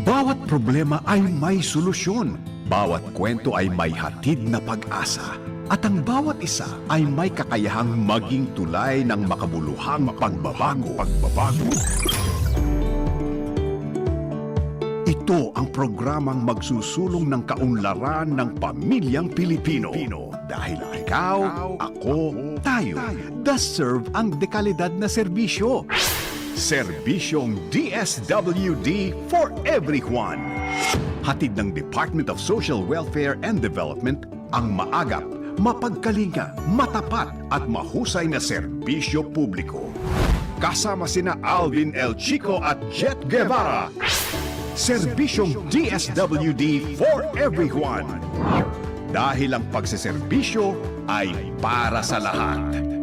Bawat problema ay may solusyon. Bawat kwento ay may hatid na pag-asa. At ang bawat isa ay may kakayahang maging tulay ng makabuluhang pagbabago. Ito ang programang magsusulong ng kaunlaran ng pamilyang Pilipino. Dahil ikaw, ako, tayo, deserve ang dekalidad na serbisyo. Serbisyong DSWD for everyone. Hatid ng Department of Social Welfare and Development ang maagap, mapagkalinga, matapat at mahusay na serbisyo publiko. Kasama sina Alvin L. Chico at Jet Guevara. Serbisyong DSWD for everyone. Dahil ang pagseserbisyo ay para sa lahat.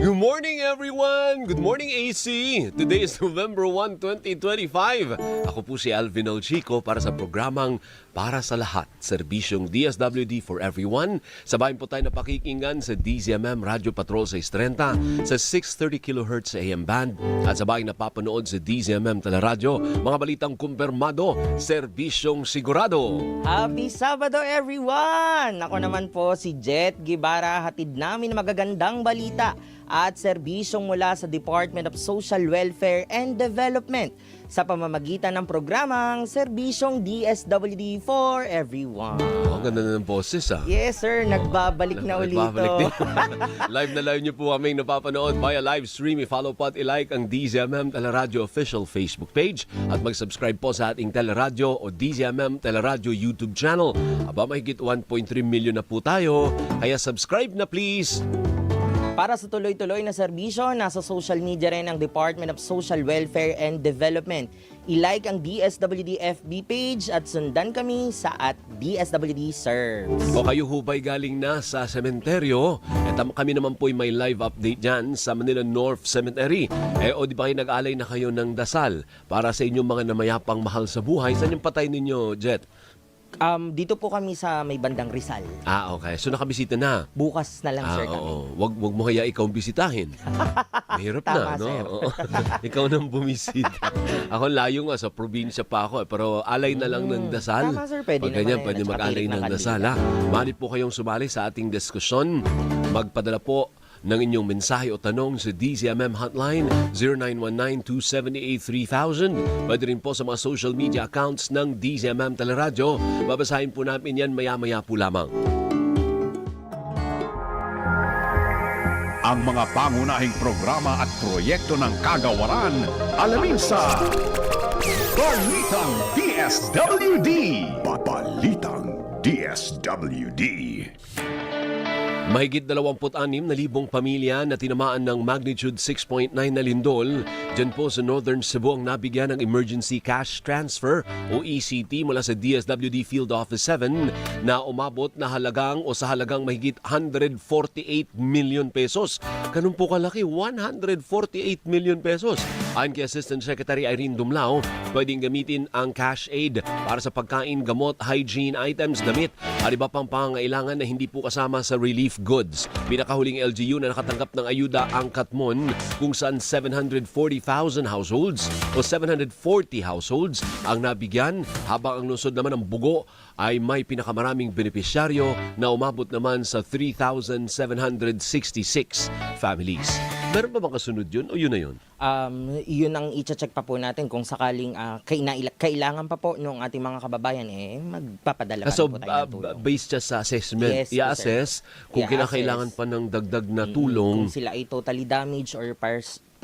Good morning everyone! Good morning AC! Today is November 1, 2025. Ako po si Alvin L. Chico para sa programang Para sa Lahat, serbisyong DSWD for everyone. Sabayan po tayo na pakikinggan sa DZMM Radio Patrol 630 sa 630 kHz AM band at sabayan napapanood sa DZMM Teleradyo. Mga balitang kumpirmado, serbisyong sigurado. Happy Sabado everyone! Ako naman po si Jet Guevara, hatid namin magagandang balita at serbisyong mula sa Department of Social Welfare and Development sa pamamagitan ng programang Serbisyong DSWD for Everyone. Oh, ganda na ng boses ah. Yes sir, nagbabalik na ulit. Nagbabalik din. Live na live niyo po kaming napapanood via live stream. I-follow po at i-like ang DZMM Teleradyo official Facebook page at mag-subscribe po sa ating Teleradyo o DZMM Teleradyo YouTube channel. Aba, mahigit 1.3 million na po tayo. Kaya subscribe na please. Para sa tuloy-tuloy na serbisyo, nasa social media rin ang Department of Social Welfare and Development. I-like ang DSWD FB page at sundan kami sa @DSWD Serves. O kayo hubay galing na sa sementeryo, kami naman po may live update dyan sa Manila North Cemetery. O di ba kayo nag-alay na kayo ng dasal para sa inyong mga namayapang mahal sa buhay? Saan yung patay ninyo, Jet? Dito po kami sa may bandang Rizal. Okay. So nakabisita na? Bukas na lang sir kami. Oo. Wag mo kaya ikaw bisitahin. Mahirap na, Tama, no? sir. Oo. Ikaw nang bumisita. Ako layo nga, sa probinsya pa ako. Pero alay na lang ng dasal. Tama, sir. Pwede Pag naman ganyan, yan. pwede At saka mag-alay pilit ng ng dasal, ha? Malit po kayong sumali sa ating diskusyon. Magpadala po ng inyong mensahe o tanong sa DZMM hotline 0919-278-3000. Pwede rin po sa mga social media accounts ng DZMM Teleradyo. Babasahin po namin yan maya-maya po lamang. Ang mga pangunahing programa at proyekto ng kagawaran, alamin sa Balitang DSWD. Balitang DSWD. Mahigit 26,000 pamilya na tinamaan ng magnitude 6.9 na lindol dyan po sa Northern Cebu ang nabigyan ng Emergency Cash Transfer o ECT mula sa DSWD Field Office 7 na umabot na halagang o sa halagang mahigit 148 million pesos. Ganun po kalaki, 148 million pesos. Ayon kay Assistant Secretary Irene Dumlao, pwedeng gamitin ang cash aid para sa pagkain, gamot, hygiene items, damit at iba pang pangangailangan na hindi po kasama sa relief goods. Pinakahuling LGU na nakatanggap ng ayuda ang Katmon kung saan 740,000 households o 740 households ang nabigyan habang ang lungsod naman ng Bugo ay may pinakamaraming benepisyaryo na umabot naman sa 3,766 families. Meron pa bang kasunod yun o yun na yun? Yun ang i-check pa po natin kung sakaling kailangan pa po ng ating mga kababayan magpapadala pa So, po tayo ng tulong. based just sa assessment, Yes, i-assess kung kinakailangan pa ng dagdag na tulong. Kung sila ay totally damaged or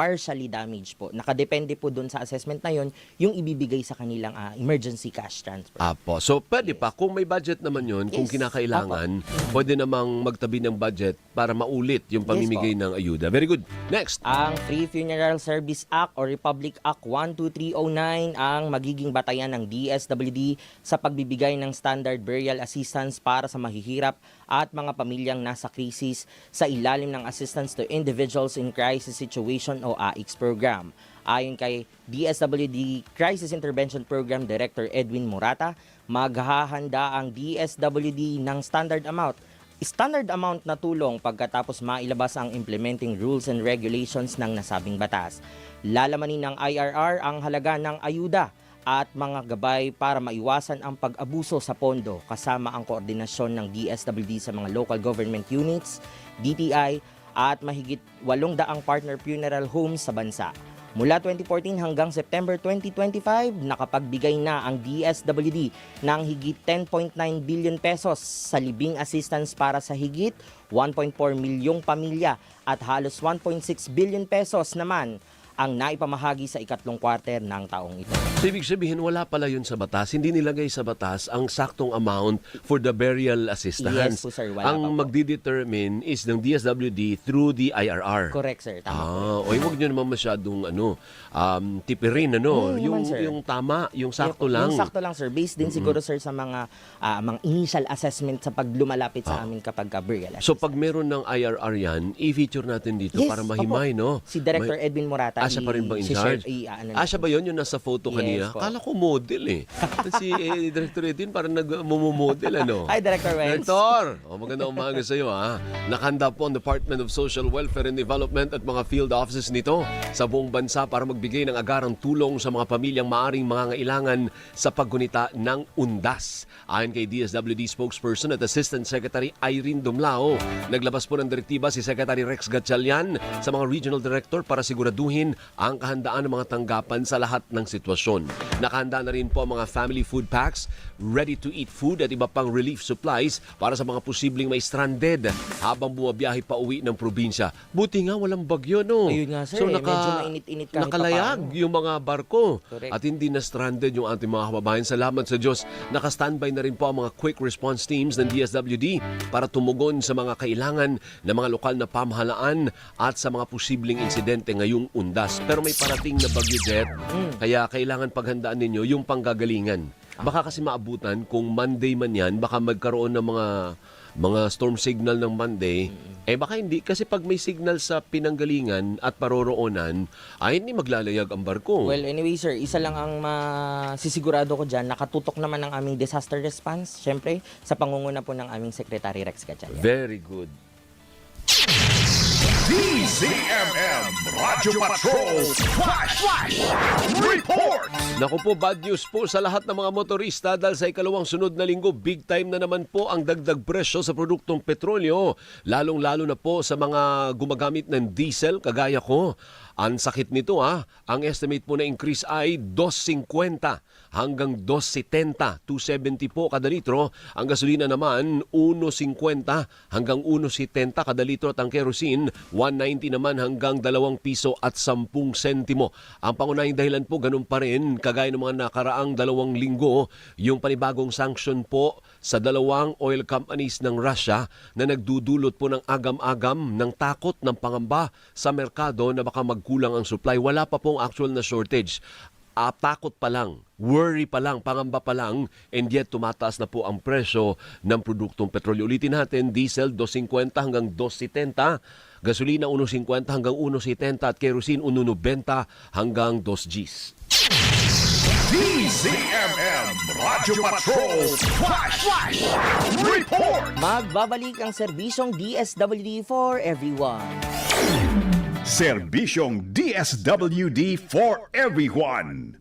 partially damaged po. Nakadepende po dun sa assessment na yun, yung ibibigay sa kanilang emergency cash transfer. Apo. So, pwede pa. Kung may budget naman yun, kung Yes. kinakailangan, pwede namang magtabi ng budget para maulit yung pamimigay ng ayuda. Very good. Next. Ang Free Funeral Service Act o Republic Act 12309 ang magiging batayan ng DSWD sa pagbibigay ng standard burial assistance para sa mahihirap at mga pamilyang nasa krisis sa ilalim ng Assistance to Individuals in Crisis Situation o AICS program. Ayon kay DSWD Crisis Intervention Program Director Edwin Morata, maghahanda ang DSWD ng standard amount standard amount na tulong pagkatapos mailabas ang implementing rules and regulations ng nasabing batas. Lalamanin ng IRR ang halaga ng ayuda at mga gabay para maiwasan ang pag-abuso sa pondo kasama ang koordinasyon ng DSWD sa mga local government units, DTI at mahigit 800 partner funeral homes sa bansa. Mula 2014 hanggang September 2025, nakapagbigay na ang DSWD ng higit 10.9 billion pesos sa libing assistance para sa higit 1.4 milyong pamilya at halos 1.6 billion pesos naman ang naipamahagi sa ikatlong quarter ng taong ito. So, ibig sabihin, wala pala yun sa batas. Hindi nilagay sa batas ang saktong amount for the burial assistance. Yes po, sir. Wala Ang pa po. magdidetermine is ng DSWD through the IRR. Correct, sir. Tama po. Huwag nyo naman masyadong tipirin, naman, sir. yung tama, yung sakto lang. Yung sakto lang, sir. Based din siguro, sir, sa mga initial assessment sa paglumalapit sa amin kapag burial So assistance. pag meron ng IRR yan, i-feature natin dito Yes, para mahimay, opo. no? Si Director Edwin Morata. Siya pa rin bang in si charge? Siya ba yun yung nasa photo Yes, kanina? po. Kala ko model eh. Si Director Edwin parang nagmumodel, ano? Hi, Director Wenz. Director! Magandang umaga sa iyo, ha? Nakahanda po ang Department of Social Welfare and Development at mga field offices nito sa buong bansa para magbigay ng agarang tulong sa mga pamilyang maaring mangangailangan sa paggunita ng undas. Ayon kay DSWD spokesperson at Assistant Secretary Irene Dumlao, naglabas po ng direktiba si Secretary Rex Gatchalian sa mga regional director para siguraduhin ang kahandaan ng mga tanggapan sa lahat ng sitwasyon. Nakahanda na rin po ang mga family food packs, ready-to-eat food at iba pang relief supplies para sa mga posibleng may stranded habang bumabiyahe pa uwi ng probinsya. Buti nga walang bagyo, no? Ayun nga, sir. Medyo mainit-init kahit nakalayag papaano. yung mga barko. Correct. At hindi na stranded yung ating mga kababayan. Salamat sa Diyos. Naka-standby na rin po ang mga quick response teams ng DSWD para tumugon sa mga kailangan ng mga lokal na pamahalaan at sa mga posibleng insidente ngayong undas. Pero may parating na bagyo, Jet, kaya kailangan paghandaan ninyo yung panggagalingan. Baka kasi maabutan kung Monday man yan, baka magkaroon ng mga storm signal ng Monday. Baka hindi kasi pag may signal sa pinanggalingan at paroroonan, ay hindi maglalayag ang barko. Well, anyway, sir, isa lang ang masisigurado ko dyan. Nakatutok naman ang aming disaster response, syempre, sa pangunguna po ng aming Secretary Rex Gatchalian. Very good. DZMM Radyo Patrol Flash Report. Naku po, bad news po sa lahat ng mga motorista dahil sa ikalawang sunod na linggo, big time na naman po ang dagdag presyo sa produktong petrolyo. Lalong-lalo na po sa mga gumagamit ng diesel kagaya ko. Ang sakit nito ang estimate po na increase ay 2.50 hanggang 2.70, 2.70 po kada litro. Ang gasolina naman 1.50 hanggang 1.70 kada litro at ang kerosene 1.90 naman hanggang 2 piso at 10 sentimo. Ang pangunahing dahilan po ganun pa rin kagaya ng mga nakaraang 2 linggo, yung panibagong sanction po sa 2 oil companies ng Russia na nagdudulot po ng agam-agam ng takot ng pangamba sa merkado na baka magkulang ang supply. Wala pa pong actual na shortage. Takot pa lang, worry pa lang, pangamba pa lang, and yet tumataas na po ang presyo ng produktong petrolyo. Ulitin natin, diesel 2.50 hanggang 2.70, gasolina 1.50 hanggang 1.70 at kerosene 1.90 hanggang 2 Gs. DZMM Radyo Patrol Flash Report. Magbabalik ang serbisyong DSWD for everyone. Serbisyong DSWD for everyone.